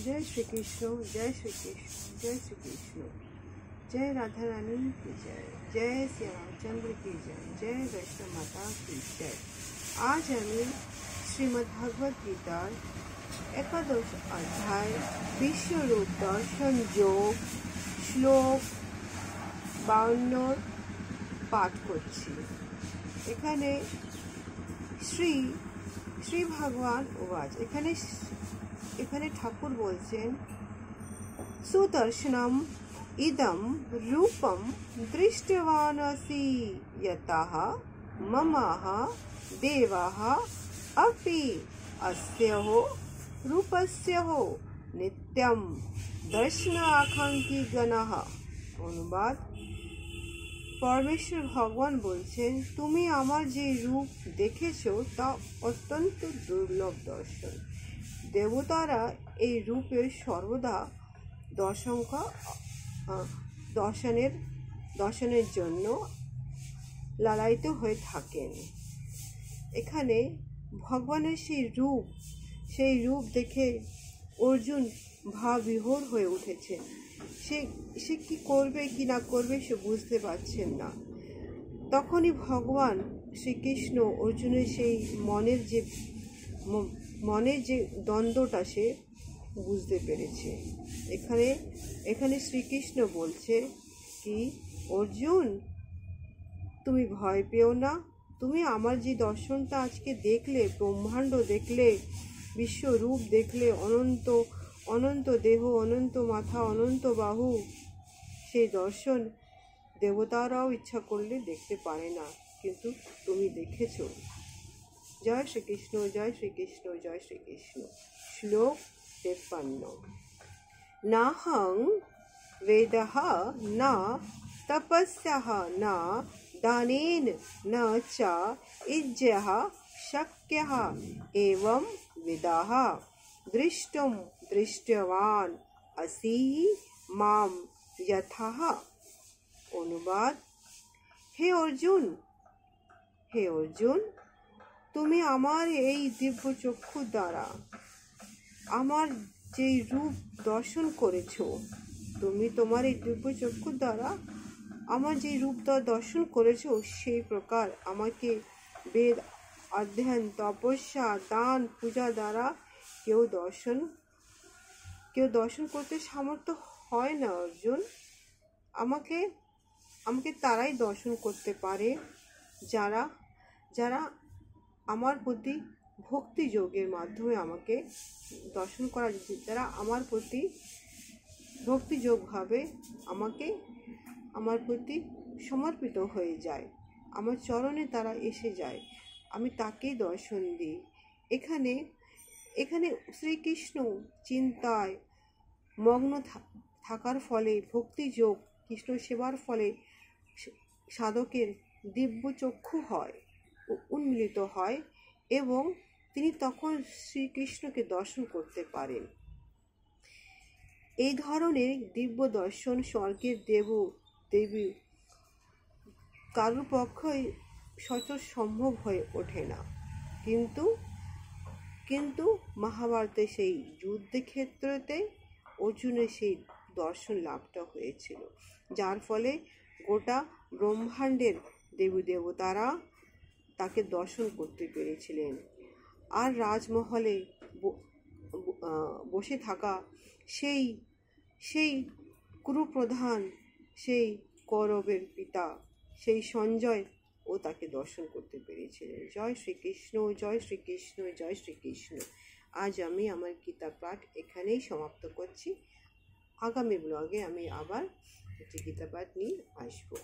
जय श्री कृष्ण, जय श्री कृष्ण, जय श्री कृष्ण। जय राधा रानी की जय, जय श्री रामचंद्र की जय, जय वैष्णव माता की जय। आज हमें श्रीमद्भगवद गीतार एकादश अध्याय विश्वरूप दर्शन योग श्लोक 52 पाठ করছি। এখানে শ্রী ভগবান উবাচ, এখানে ঠাকুর বলছেন, সুদর্শনম ইদম রূপম দৃষ্টবানসি যতঃ মমঃ দেবঃ अपि अस्यः रूपस्यः नित्यं दर्शनाकांक्षी गणः। অনুবাদ, পরমেশ্বর ভগবান বলছেন, তুমি আমার যে রূপ দেখেছো তা অত্যন্ত দুর্লভ দর্শন। দেবতারা এই রূপের সর্বদা দর্শনের জন্য লালায়িত হয়ে থাকেন। এখানে ভগবানের সেই রূপ দেখে অর্জুন ভাববিহ্বল হয়ে উঠেছে। সে কি করবে কি না করবে সে বুঝতে পারছেন না। তখনই ভগবান শ্রীকৃষ্ণ অর্জুনের সেই মনের যে দ্বন্দ্বটা সে বুঝতে পেরেছে। এখানে শ্রীকৃষ্ণ বলছে কি, অর্জুন তুমি ভয় পেও না, তুমি আমার যে দর্শনটা আজকে দেখলে, ব্রহ্মাণ্ড দেখলে, বিশ্বরূপ দেখলে, অনন্ত দেহ, অনন্ত মাথা, অনন্ত বাহু, সেই দর্শন দেবতারাও ইচ্ছা করলে দেখতে পারে না, কিন্তু তুমি দেখেছো। জয় শ্রীকৃষ্ণ, জয় শ্রীকৃষ্ণ, জয় শ্রীকৃষ্ণ। শ্লোক 53। নাহং বেদঃ না তপস্যঃ না দানেন না চ যজ্ঞঃ শক্যঃ এবং বিদঃ দৃষ্টুম দৃষ্টবান আসি মাম যথা। অনুবাদ, হে অর্জুন, তুমি আমার এই দিব্য চক্ষু দ্বারা আমার যে রূপ দর্শন করেছো, তুমি তোমার এই দিব্য চক্ষু দ্বারা আমার যে রূপ দর্শন করেছো, সেই প্রকার আমাকে বেদ অধ্যয়ন, তপস্যা, দান, পূজা দ্বারা কেউ দর্শন করতে সামর্থ্য হয় না। অর্জুন, আমাকে তারাই দর্শন করতে পারে যারা আমার প্রতি ভক্তি যোগের মাধ্যমে আমাকে দর্শন করা, যারা আমার প্রতি ভক্তিযোগভাবে আমার প্রতি সমর্পিত হয়ে যায়, আমার চরণে তারা এসে যায়, আমি তাকেই দর্শন দিই। এখানে শ্রীকৃষ্ণ চিন্তায় মগ্ন থাকার ফলে, ভক্তিযোগ কৃষ্ণ সেবার ফলে সাধকের দিব্য চক্ষু হয়, উন্মিলিত হয় এবং তিনি তখন শ্রীকৃষ্ণকে দর্শন করতে পারেন। এই ধরনের দিব্য দর্শন স্বর্গের দেবী কারোর পক্ষে সচরাচর সম্ভব হয়ে ওঠে না, কিন্তু মহাভারতের সেই যুদ্ধক্ষেত্রতে অর্জুনের সেই দর্শন লাভটা হয়েছিল, যার ফলে গোটা ব্রহ্মাণ্ডের দেবী দেবতারা তাকে দর্শন করতে পেরেছিলেন। আর রাজমহলে বসে থাকা সেই কুরুপ্রধান, সেই কৌরবের পিতা, সেই সঞ্জয় ও তাকে দর্শন করতে পেরেছিলেন। জয় শ্রীকৃষ্ণ, জয় শ্রীকৃষ্ণ, জয় শ্রীকৃষ্ণ। আজ আমি আমার গীতা পাঠ এখানেই সমাপ্ত করছি। আগামী ব্লগে আমি আবার একটি গীতা পাঠ নিয়ে আসবো।